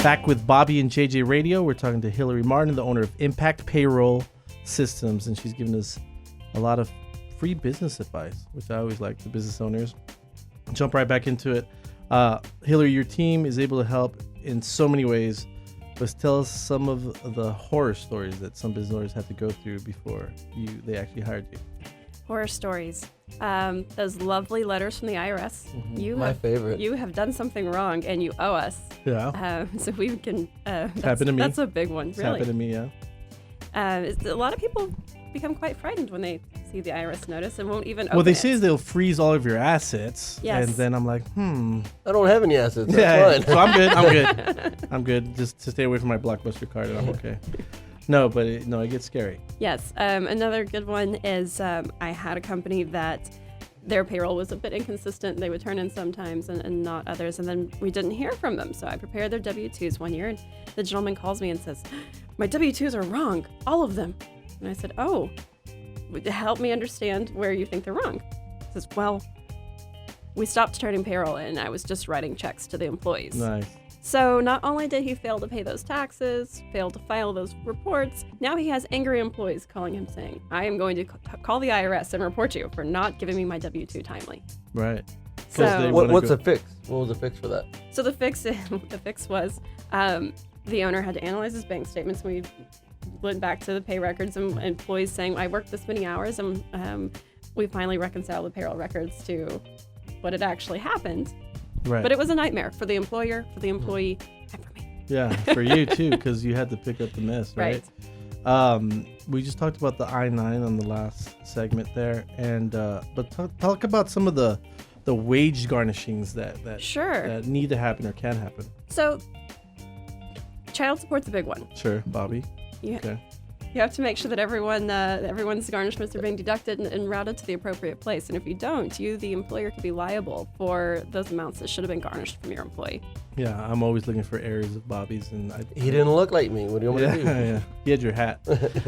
Back with Bobby and JJ Radio. We're talking to Hillary Martin, the owner of Impact Payroll Systems, and she's given us a lot of free business advice, which I always like, the business owners. Jump right back into it. Hillary, your team is able to help in so many ways. Let's tell us some of the horror stories that some business owners have to go through before they actually hired you. Horror stories. Those lovely letters from the IRS. Mm-hmm. My favorite. You have done something wrong and you owe us. Yeah. So we can. Happened to me. That's a big one, It's really. happened to me, yeah. A lot of people become quite frightened when they see the IRS notice and won't even open Well, they it. say they'll freeze all of your assets. Yes. And then I'm like, I don't have any assets. Yeah, That's fine. so I'm good. I'm good. Just to stay away from my Blockbuster card, and I'm okay. No, but it gets scary. Yes. Another good one is I had a company that their payroll was a bit inconsistent. They would turn in sometimes and not others, and then we didn't hear from them. So I prepared their W-2s one year, and the gentleman calls me and says, my W-2s are wrong, all of them. And I said, oh, help me understand where you think they're wrong. He says, well, we stopped turning payroll in. I was just writing checks to the employees. Nice. So not only did he fail to pay those taxes, fail to file those reports, now he has angry employees calling him saying, I am going to call the IRS and report you for not giving me my W-2 timely. Right. So What's the fix? What was the fix for that? So the fix was the owner had to analyze his bank statements. We went back to the pay records and employees saying, I worked this many hours, and we finally reconciled the payroll records to what had actually happened. Right. But it was a nightmare for the employer, for the employee, and for me. Yeah, for you too, because you had to pick up the mess, right? We just talked about the I-9 on the last segment there, and but talk about some of the wage garnishings that Sure. that need to happen or can happen. So child support's a big one. Sure, Bobby. Yeah. Okay. You have to make sure that everyone's garnishments are being deducted and routed to the appropriate place. And if you don't, you, the employer, could be liable for those amounts that should have been garnished from your employee. Yeah, I'm always looking for errors of Bobby's, and He didn't look like me. What do you want me to do? Yeah, he had your hat.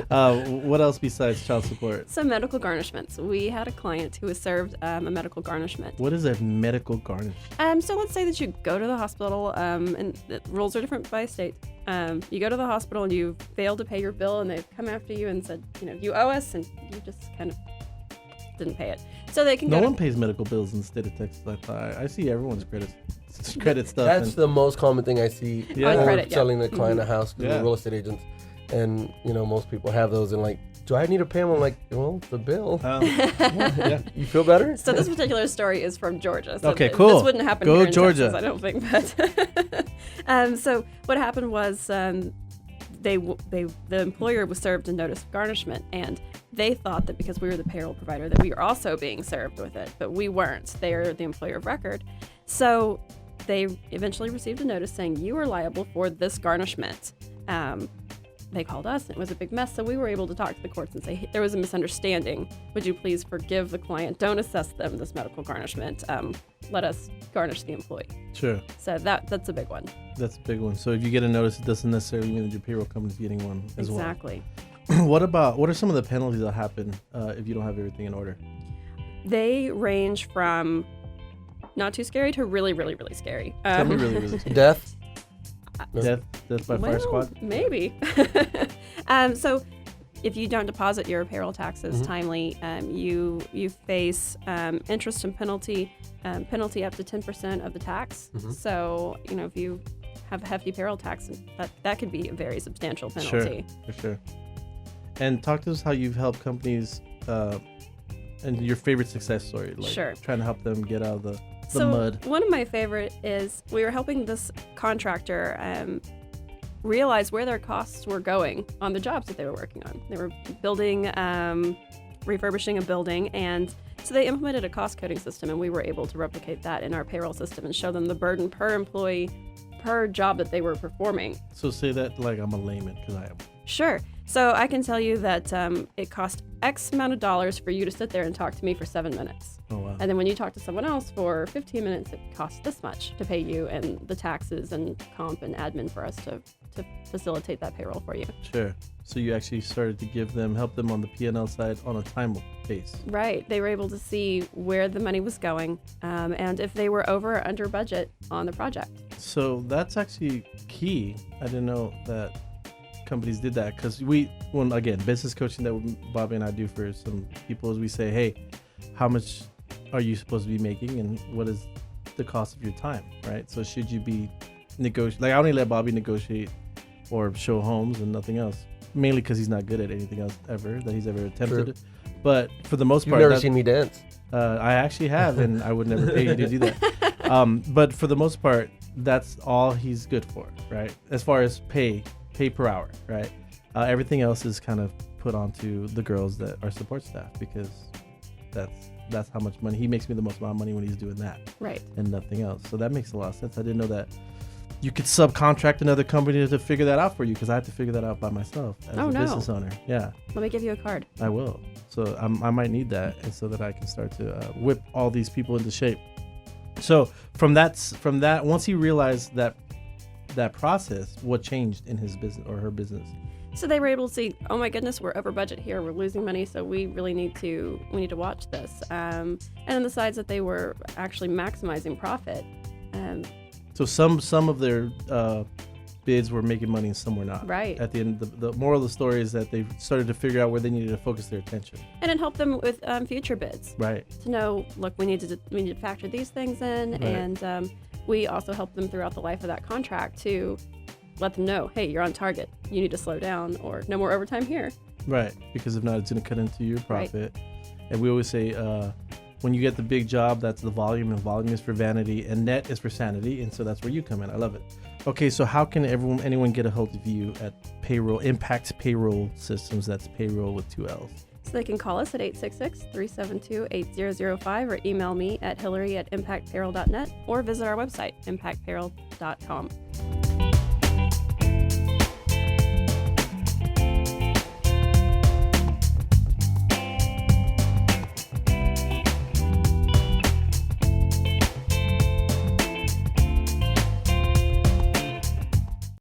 What else besides child support? So medical garnishments. We had a client who was served a medical garnishment. What is a medical garnish? So let's say that you go to the hospital, and the rules are different by state. You go to the hospital and you fail to pay your bill, and they've come after you and said, you owe us, and you just kind of didn't pay it. So they can No one pays medical bills in the state of Texas. I see everyone's credit stuff. That's the most common thing I see Yeah. when credit, yeah. selling the client a house, because Yeah. we're real estate agents. And, most people have those, and like, do I need to pay them? I'm like, well, the bill. Yeah. You feel better? So this particular story is from Georgia. So Okay, cool. This wouldn't happen Go here in Georgia. Texas, I don't think. But so what happened was the employer was served a notice of garnishment, and they thought that because we were the payroll provider that we were also being served with it, but we weren't. They are the employer of record. So they eventually received a notice saying you are liable for this garnishment. They called us, and it was a big mess, so we were able to talk to the courts and say, hey, there was a misunderstanding. Would you please forgive the client? Don't assess them this medical garnishment. Let us garnish the employee. Sure. So that's a big one. That's a big one. So if you get a notice, it doesn't necessarily mean that your payroll company's getting one as Exactly. well. What are some of the penalties that happen if you don't have everything in order? They range from not too scary to really, really, really scary. Tell me really scary. Death? Death by fire squad? Maybe. So if you don't deposit your payroll taxes timely, you face interest and penalty up to 10% of the tax. So, if you have a hefty payroll tax, that could be a very substantial penalty. Sure, for sure. And talk to us how you've helped companies and your favorite success story, like Sure. trying to help them get out of the So mud. one of my favorite is we were helping this contractor realize where their costs were going on the jobs that they were working on. They were building, refurbishing a building, and so they implemented a cost coding system, and we were able to replicate that in our payroll system and show them the burden per employee per job that they were performing. So say that like I'm a layman, because I am. Sure. So I can tell you that it cost X amount of dollars for you to sit there and talk to me for 7 minutes. Oh, wow. And then when you talk to someone else for 15 minutes, it costs this much to pay you and the taxes and comp and admin for us to to facilitate that payroll for you. Sure. So you actually started to help them on the P&L side on a time base. Right. They were able to see where the money was going, and if they were over or under budget on the project. So that's actually key. I didn't know that companies did that, because again, business coaching that Bobby and I do for some people is we say, hey, how much are you supposed to be making, and what is the cost of your time, right? So should you be I only let Bobby negotiate or show homes and nothing else, mainly because he's not good at anything else ever that he's ever attempted. True. But for the most You've part, never seen me dance. I actually have, and I would never pay you to do that. But for the most part, that's all he's good for, right? As far as pay per hour, right? Everything else is kind of put onto the girls that are support staff, because that's how much money he makes me the most amount of money when he's doing that, Right. and nothing else. So that makes a lot of sense. I didn't know that you could subcontract another company to figure that out for you, because I had to figure that out by myself as a business owner. Yeah, Let me give you a card. I will. So I might need that, and so that I can start to whip all these people into shape. So from that, once he realized that process, what changed in his business or her business? So they were able to see, oh my goodness, we're over budget here. We're losing money, so we really need to watch this. And on the sides that they were actually maximizing profit. So some of their bids were making money and some were not. Right. At the end, the moral of the story is that they started to figure out where they needed to focus their attention. And it helped them with future bids. Right. To know, look, we need to factor these things in, Right. and we also help them throughout the life of that contract to let them know, hey, you're on target. You need to slow down, or no more overtime here. Right. Because if not, it's going to cut into your profit. And we always say, when you get the big job, that's the volume, and volume is for vanity, and net is for sanity. And so that's where you come in. I love it. Okay, so how can anyone get a hold of you at Payroll, Impact Payroll Systems? That's payroll with 2 L's. So they can call us at 866-372-8005 or email me at hillary@impactpayroll.net or visit our website, impactpayroll.com.